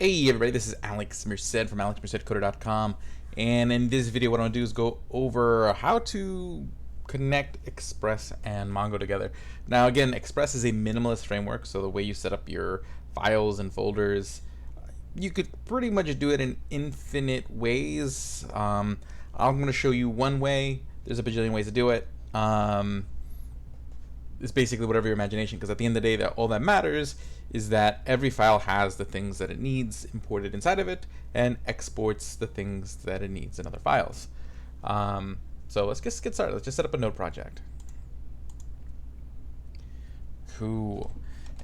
Hey everybody, this is Alex Merced from alexmercedcoder.com, and in this video what I'm going to do is go over how to connect Express and Mongo together. Now again, Express is a minimalist framework, so the way you set up your files and folders, you could pretty much do it in infinite ways. I'm going to show you one way. There's a bajillion ways to do it. It's basically whatever your imagination, because at the end of the day, all that matters is that every file has the things that it needs imported inside of it and exports the things that it needs in other files. So let's just get started. Let's just set up a node project. Cool.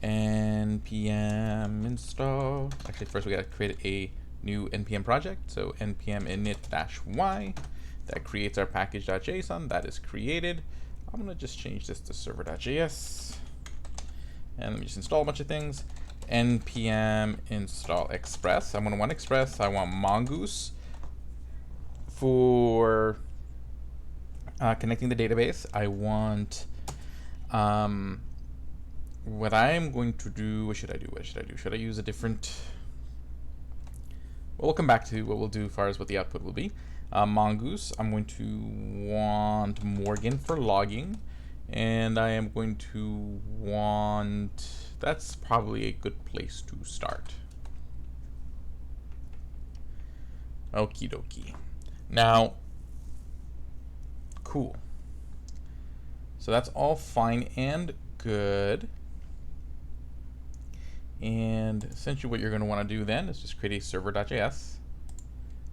npm install. Actually, first we got to create a new npm project. So npm init-y. That creates our package.json. That is created. I'm going to just change this to server.js. And let me just install a bunch of things. npm install express. I'm going to want express. I want mongoose for connecting the database. I want what I am going to do. What should I do? What should I do? Should I use a different? Well, we'll come back to what we'll do as far as what the output will be. Mongoose, I'm going to want Morgan for logging, and I am going to want, that's probably a good place to start. Okie dokie. Now, cool. So that's all fine and good. And essentially what you're going to want to do then is just create a server.js.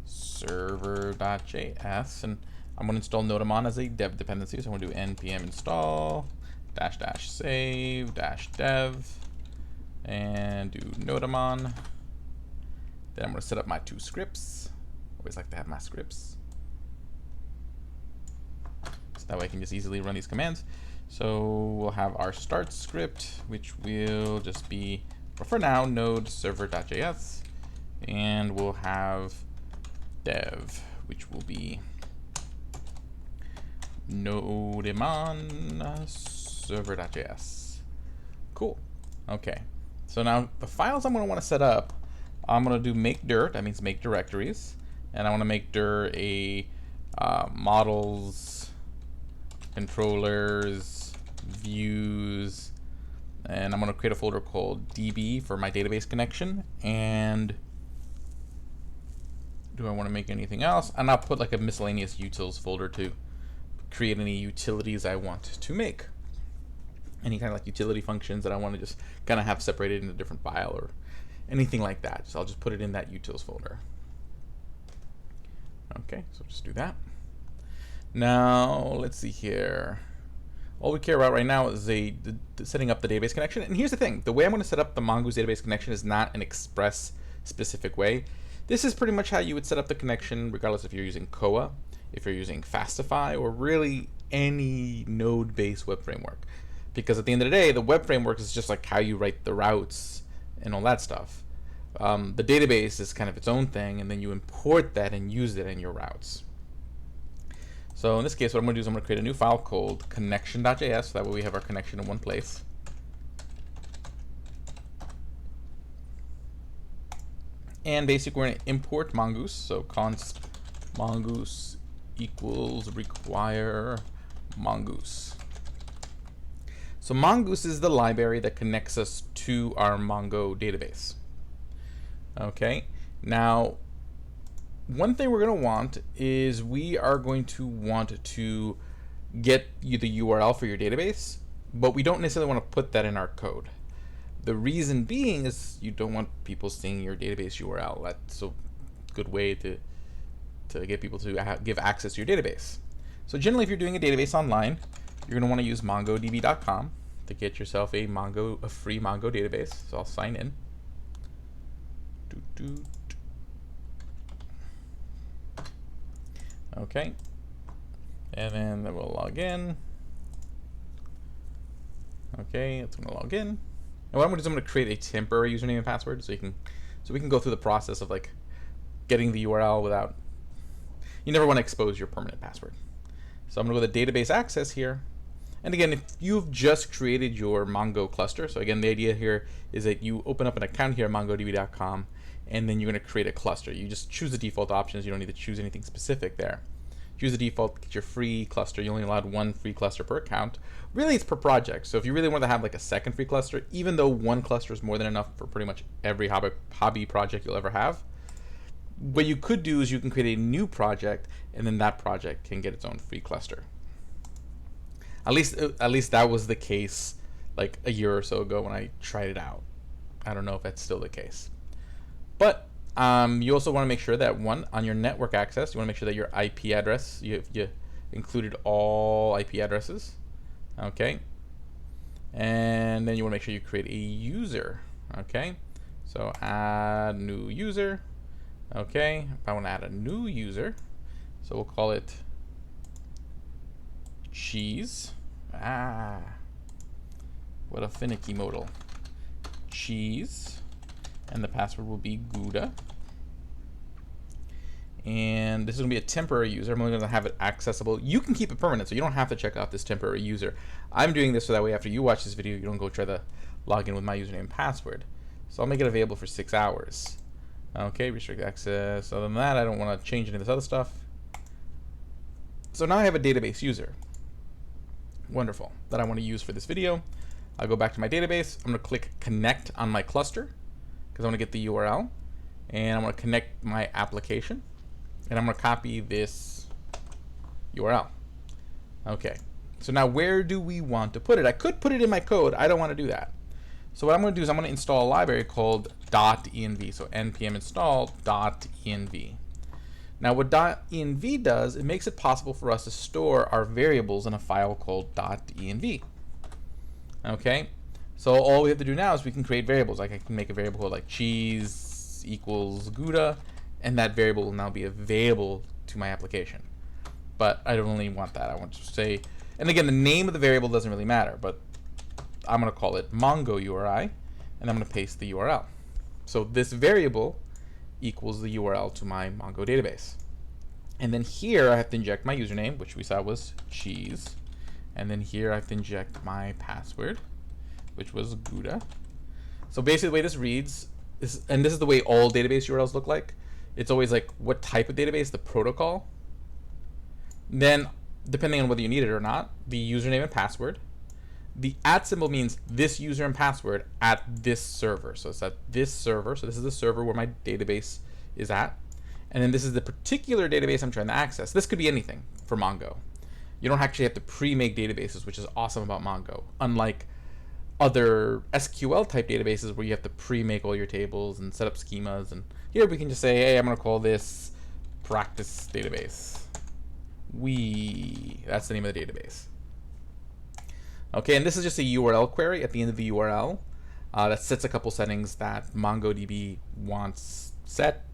server.js, and I'm going to install Nodamon as a dev dependency. So I'm going to do npm install --save -dev and do Nodamon. Then I'm going to set up my two scripts. Always like to have my scripts, so that way I can just easily run these commands. So we'll have our start script, which will just be, for now, node server.js, and we'll have dev, which will be Nodamon server.js. Cool. Okay. So now the files I'm going to want to set up, I'm going to do make dir. That means make directories, and I want to make dir a models, controllers, views, and I'm going to create a folder called db for my database connection. And do I want to make anything else? And I'll put like a miscellaneous utils folder to create any utilities I want to make. Any kind of like utility functions that I want to just kind of have separated in a different file or anything like that. So I'll just put it in that utils folder. Okay, so just do that. Now let's see here. All we care about right now is setting up the database connection. And here's the thing: the way I'm going to set up the Mongoose database connection is not an Express specific way. This is pretty much how you would set up the connection, regardless if you're using Koa, if you're using Fastify, or really any node-based web framework. Because at the end of the day, the web framework is just like how you write the routes and all that stuff. The database is kind of its own thing, and then you import that and use it in your routes. So in this case, what I'm going to do is I'm going to create a new file called connection.js, so that way we have our connection in one place. And basically, we're going to import mongoose. So const mongoose equals require mongoose. So mongoose is the library that connects us to our Mongo database. Okay. Now, one thing we're going to want is we are going to want to get you the URL for your database, but we don't necessarily want to put that in our code. The reason being is you don't want people seeing your database URL. That's a good way to get people to give access to your database. So generally, if you're doing a database online, you're going to want to use MongoDB.com to get yourself a free Mongo database. So I'll sign in. Okay, and then we'll log in. Okay, it's going to log in. And what I'm going to do is I'm going to create a temporary username and password, so we can go through the process of like getting the URL without. You never want to expose your permanent password. So I'm going to go to the database access here, And again, if you've just created your Mongo cluster, so again, the idea here is that you open up an account here at MongoDB.com, and then you're going to create a cluster. You just choose the default options. You don't need to choose anything specific there. Choose the default, get your free cluster. You're only allowed one free cluster per account. Really, it's per project. So if you really want to have like a second free cluster, even though one cluster is more than enough for pretty much every hobby project you'll ever have, what you could do is you can create a new project, and then that project can get its own free cluster. At least that was the case like a year or so ago when I tried it out. I don't know if that's still the case. But you also want to make sure that on your network access, you want to make sure that your IP address, you included all IP addresses. Okay. And then you want to make sure you create a user. Okay. So add new user. Okay. If I want to add a new user, so we'll call it cheese. What a finicky modal. Cheese. And the password will be Gouda. And this is going to be a temporary user. I'm only going to have it accessible. You can keep it permanent, so you don't have to check out this temporary user. I'm doing this so that way after you watch this video, you don't go try to log in with my username and password. So I'll make it available for 6 hours. Okay, restrict access. Other than that, I don't want to change any of this other stuff. So now I have a database user. Wonderful. That I want to use for this video. I'll go back to my database. I'm going to click connect on my cluster because I want to get the URL. And I'm going to connect my application. And I'm going to copy this URL. Okay. So now where do we want to put it? I could put it in my code. I don't want to do that. So what I'm going to do is I'm going to install a library called .env. So npm install .env. Now what .env does, it makes it possible for us to store our variables in a file called .env. Okay, so all we have to do now is we can create variables. Like I can make a variable called like cheese equals Gouda, and that variable will now be available to my application. But I don't really want that. I want to say, and again, the name of the variable doesn't really matter, but I'm going to call it Mongo URI, and I'm going to paste the URL. So this variable equals the URL to my Mongo database. And then here I have to inject my username, which we saw was cheese. And then here I have to inject my password, which was Gouda. So basically the way this reads, and this is the way all database URLs look like. It's always like what type of database, the protocol. Then, depending on whether you need it or not, the username and password. The @ symbol means this user and password at this server. So it's at this server. So this is the server where my database is at. And then this is the particular database I'm trying to access. This could be anything for Mongo. You don't actually have to pre-make databases, which is awesome about Mongo. Unlike other SQL type databases where you have to pre-make all your tables and set up schemas. And here we can just say, hey, I'm going to call this practice database. That's the name of the database. Okay, and this is just a URL query at the end of the URL that sets a couple settings that MongoDB wants set.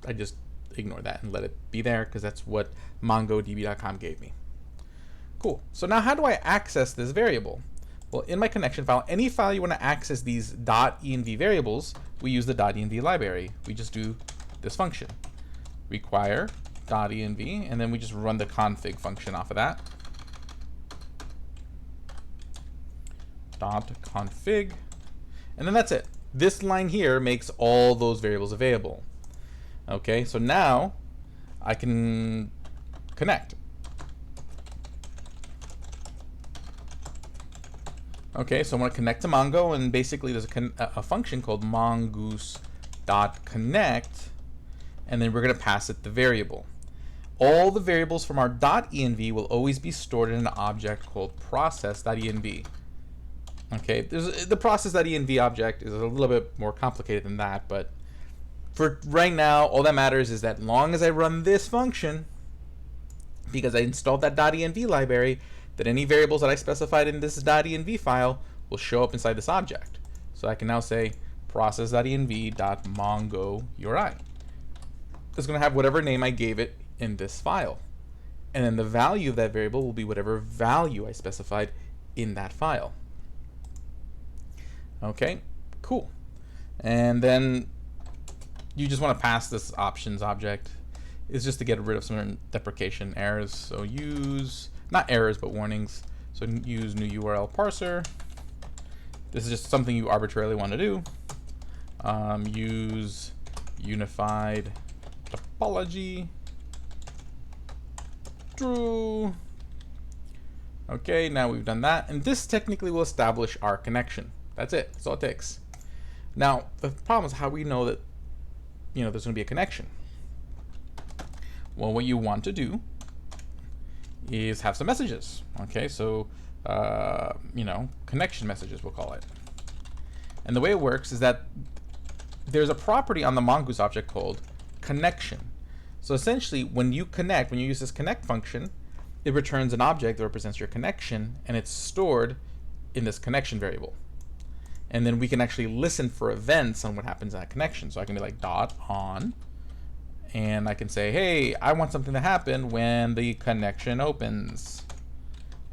I just ignore that and let it be there because that's what mongodb.com gave me. Cool. So now how do I access this variable? Well, in my connection file, any file you want to access these .env variables, we use the .env library. We just do this function, require .env, and then we just run the config function off of that. .config, and then that's it. This line here makes all those variables available. Okay, so now I can connect. Okay, so I'm going to connect to Mongo, and basically there's a function called mongoose.connect, and then we're going to pass it the variable. All the variables from our .env will always be stored in an object called process.env. Okay, the process.env object is a little bit more complicated than that, but for right now, all that matters is that as long as I run this function, because I installed that .env library, that any variables that I specified in this .env file will show up inside this object. So I can now say process.env.mongo URI. It's going to have whatever name I gave it in this file. And then the value of that variable will be whatever value I specified in that file. Okay, cool. And then you just want to pass this options object. It's just to get rid of some deprecation errors. So use, not errors, but warnings. So use new URL parser. This is just something you arbitrarily want to do. Use unified topology, true. Okay, now we've done that, and this technically will establish our connection. That's it. That's all it takes. Now, the problem is how we know that, you know, there's going to be a connection. Well, what you want to do is have some messages. Okay, so, you know, connection messages, we'll call it. And the way it works is that there's a property on the Mongoose object called connection. So essentially, when you connect, when you use this connect function, it returns an object that represents your connection, and it's stored in this connection variable. And then we can actually listen for events on what happens in that connection. So I can be like dot on, and I can say, hey, I want something to happen when the connection opens.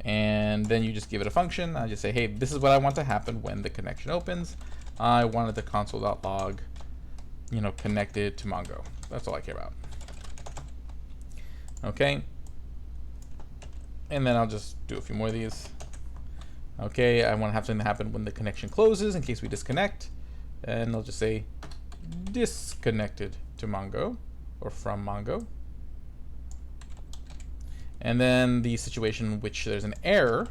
And then you just give it a function. I just say, hey, this is what I want to happen when the connection opens. I wanted the console.log, you know, connected to Mongo. That's all I care about. Okay. And then I'll just do a few more of these. Okay, I want to have something to happen when the connection closes in case we disconnect. And I'll just say disconnected to Mongo or from Mongo. And then the situation in which there's an error,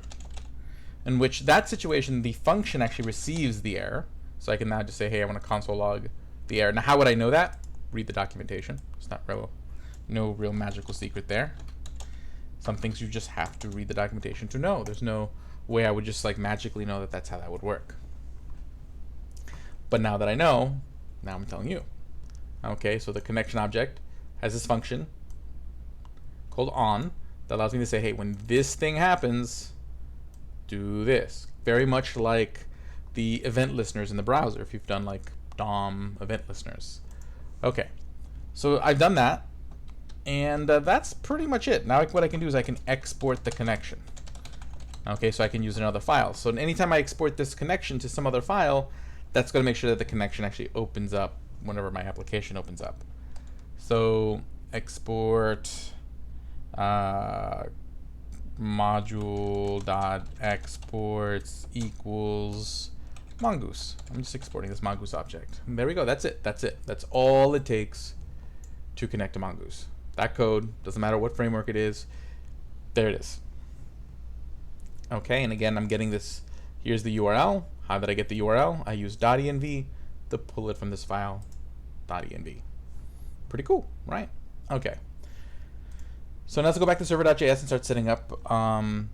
in which that situation, the function actually receives the error. So I can now just say, hey, I want to console log the error. Now, how would I know that? Read the documentation. It's not no real magical secret there. Some things you just have to read the documentation to know. There's no way I would just like magically know that that's how that would work. But now that I know, now I'm telling you. Okay, so the connection object has this function called on that allows me to say, hey, when this thing happens, do this. Very much like the event listeners in the browser, if you've done like DOM event listeners. Okay, so I've done that, and that's pretty much it. Now what I can do is I can export the connection. Okay, so I can use another file. So anytime I export this connection to some other file, that's going to make sure that the connection actually opens up whenever my application opens up. So export module.exports equals Mongoose. I'm just exporting this Mongoose object. And there we go. That's it. That's it. That's all it takes to connect to Mongoose. That code, doesn't matter what framework it is, there it is. Okay, and again, I'm getting this. Here's the URL. How did I get the URL? I use .env to pull it from this file, .env. Pretty cool, right? Okay. So now let's go back to server.js and start setting up our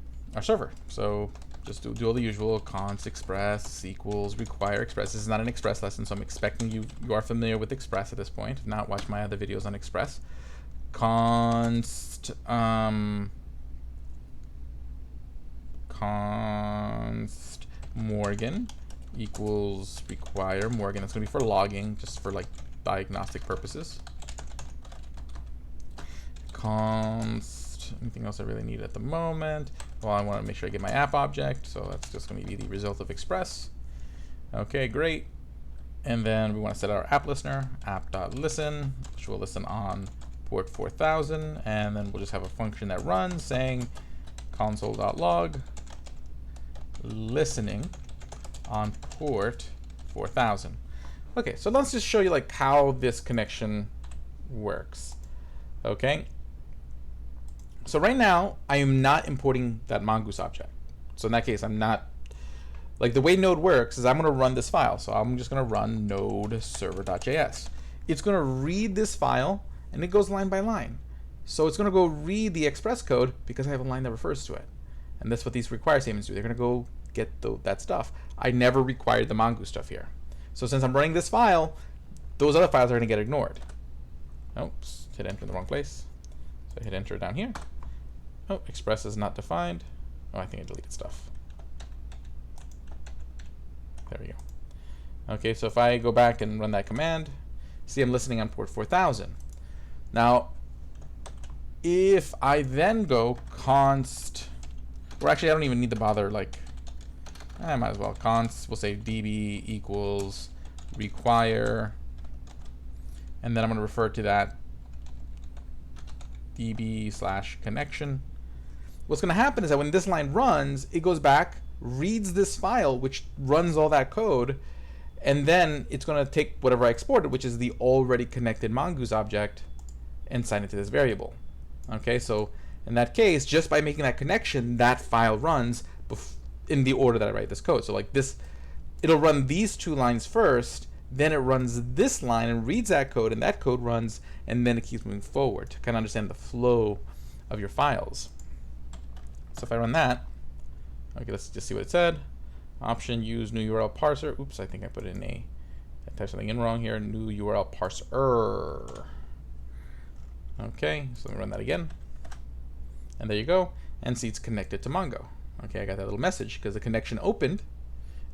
server. So just do all the usual const express equals require express. This is not an express lesson, so I'm expecting you are familiar with express at this point. If not, watch my other videos on express. Const Morgan equals require Morgan. That's going to be for logging, just for like diagnostic purposes. Const, anything else I really need at the moment? Well, I want to make sure I get my app object, so that's just going to be the result of express. Okay, great. And then we want to set our app listener, app.listen, which will listen on port 4000, and then we'll just have a function that runs saying console.log listening on port 4000. Okay, so let's just show you like how this connection works. Okay, so right now I am not importing that Mongoose object. So in that case, I'm not, like the way Node works is I'm going to run this file. So I'm just going to run node server.js. It's going to read this file, and it goes line by line. So it's going to go read the express code because I have a line that refers to it. And that's what these require statements do. They're going to go get that stuff. I never required the Mongoose stuff here. So since I'm running this file, those other files are going to get ignored. Oops, hit enter in the wrong place. So I hit enter down here. Oh, express is not defined. Oh, I think I deleted stuff. There we go. Okay, so if I go back and run that command, see I'm listening on port 4000. Now, if I then go const, or actually I don't even need to bother, like, I might as well. Const, we'll say db equals require, and then I'm going to refer to that db/connection. What's going to happen is that when this line runs, it goes back, reads this file, which runs all that code, And then it's going to take whatever I exported, which is the already connected Mongoose object, and assign it to this variable. Okay, so in that case, just by making that connection, that file runs in the order that I write this code. So like this, it'll run these two lines first, then it runs this line and reads that code, and that code runs, and then it keeps moving forward to kind of understand the flow of your files. So if I run that, okay, let's just see what it said. Option use new URL parser. Oops, I think I put in I typed something in wrong here. New URL parser. Okay, so let me run that again. And there you go. And see, it's connected to Mongo. Okay, I got that little message because the connection opened.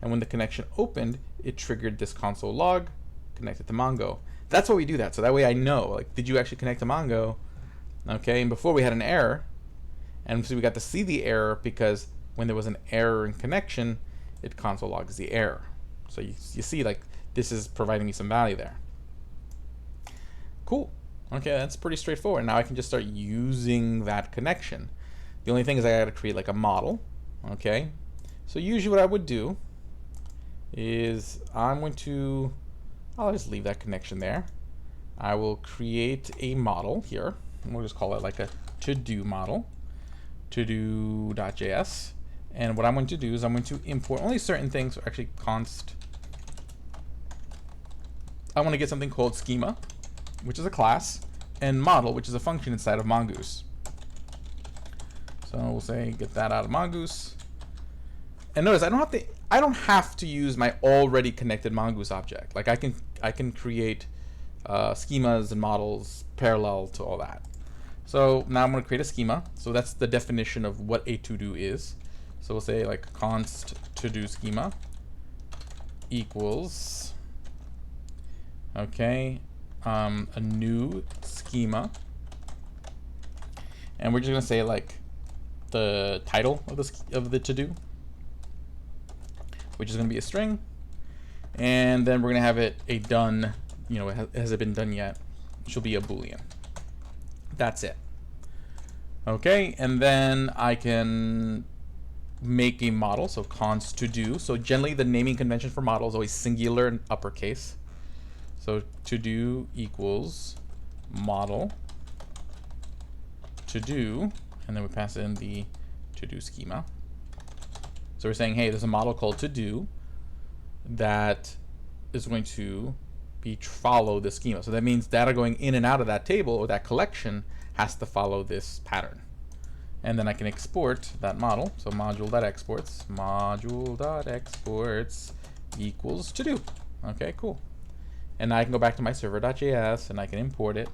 And when the connection opened, it triggered this console log connected to Mongo. That's why we do that. So that way I know, like, did you actually connect to Mongo? Okay, and before we had an error. And so we got to see the error because when there was an error in connection, it console logs the error. So you see, like, this is providing me some value there. Cool. Okay, that's pretty straightforward. Now I can just start using that connection. The only thing is I got to create like a model. Okay, so usually what I would do is I'll just leave that connection there. I will create a model here, and we'll just call it like a to-do model, to-do.js. And what I'm going to do is I'm going to import only certain things, so actually const. I want to get something called schema, which is a class, and model, which is a function inside of Mongoose. So we'll say get that out of Mongoose. And notice I don't have to use my already connected Mongoose object. Like I can create schemas and models parallel to all that. So now I'm going to create a schema. So that's the definition of what a to-do is. So we'll say like const to-do schema equals, okay, a new schema, and we're just gonna say like the title of the to-do, which is gonna be a string, and then we're gonna have it a done. You know, has it been done yet? Which will be a Boolean. That's it. Okay, and then I can make a model, so const to do. So generally the naming convention for model is always singular and uppercase. So to do equals model to do, and then we pass in the to do schema. So we're saying, hey, there's a model called to do that is going to follow the schema. So that means data going in and out of that table or that collection has to follow this pattern. And then I can export that model. So module.exports equals to do. Okay, cool. And now I can go back to my server.js and I can import it.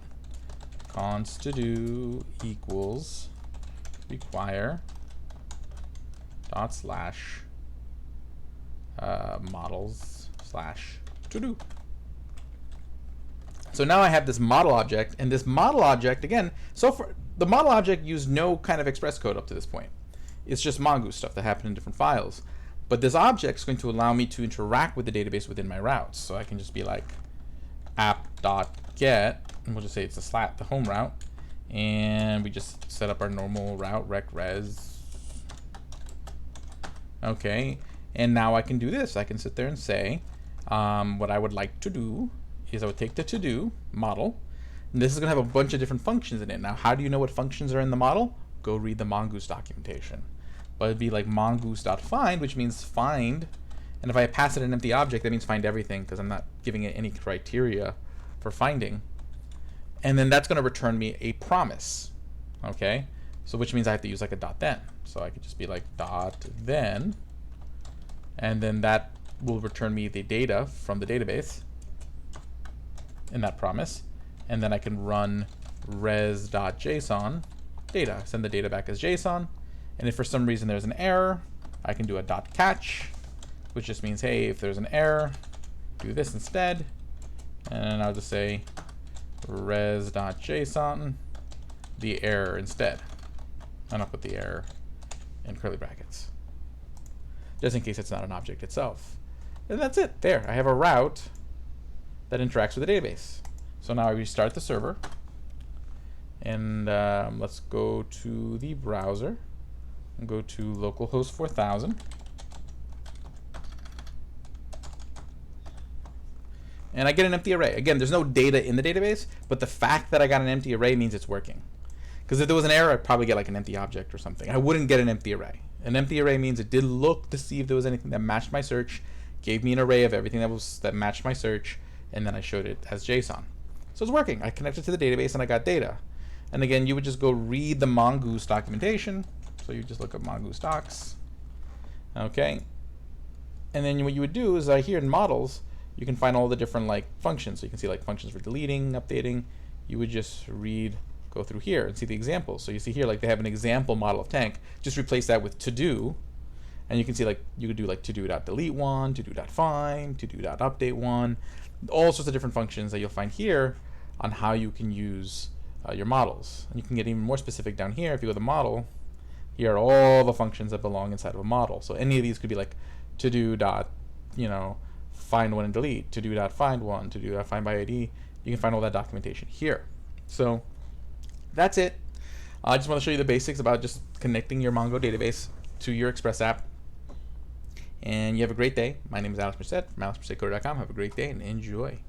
Const to do equals require dot slash models slash to do. So now I have this model object, and this model object, again, so for the model object used no kind of express code up to this point. It's just Mongoose stuff that happened in different files. But this object is going to allow me to interact with the database within my routes. So I can just be like app.get, and we'll just say it's the home route, and we just set up our normal route rec res. Okay, and now I can do this. I can sit there and say what I would like to do is I would take the to-do model, and this is going to have a bunch of different functions in it. Now, how do you know what functions are in the model? Go read the Mongoose documentation. But it'd be like mongoose.find, which means find, and if I pass it an empty object, that means find everything, because I'm not giving it any criteria for finding. And then that's going to return me a promise, okay? So which means I have to use like a dot then. So I could just be like dot then, and then that will return me the data from the database in that promise, and then I can run res.json data, send the data back as JSON, and if for some reason there's an error, I can do a dot catch, which just means, hey, if there's an error, do this instead, and I'll just say res.json the error instead, and I'll put the error in curly brackets, just in case it's not an object itself. And that's it. There, I have a route that interacts with the database. So now I restart the server, and let's go to the browser and go to localhost 4000. and I get an empty array. Again, there's no data in the database, but the fact that I got an empty array means it's working. Because if there was an error, I'd probably get like an empty object or something. I wouldn't get an empty array. An empty array means it did look to see if there was anything that matched my search, gave me an array of everything that matched my search, and then I showed it as JSON. So it's working. I connected to the database and I got data. And again, you would just go read the Mongoose documentation. So you just look up Mongoose docs. Okay. And then what you would do is here in models, you can find all the different like functions. So you can see like functions for deleting, updating. You would just go through here and see the examples. So you see here like they have an example model of tank. Just replace that with to do. And you can see like you could do like to do.delete one, to do.find, to do.update one, all sorts of different functions that you'll find here on how you can use your models. And you can get even more specific down here. If you go to the model, here are all the functions that belong inside of a model. So any of these could be like to do dot, find one and delete, to do dot find one, to do dot find by ID. You can find all that documentation here. So that's it. I just want to show you the basics about just connecting your Mongo database to your Express app. And you have a great day. My name is Alex Merced from alexmercedcoder.com. Have a great day and enjoy.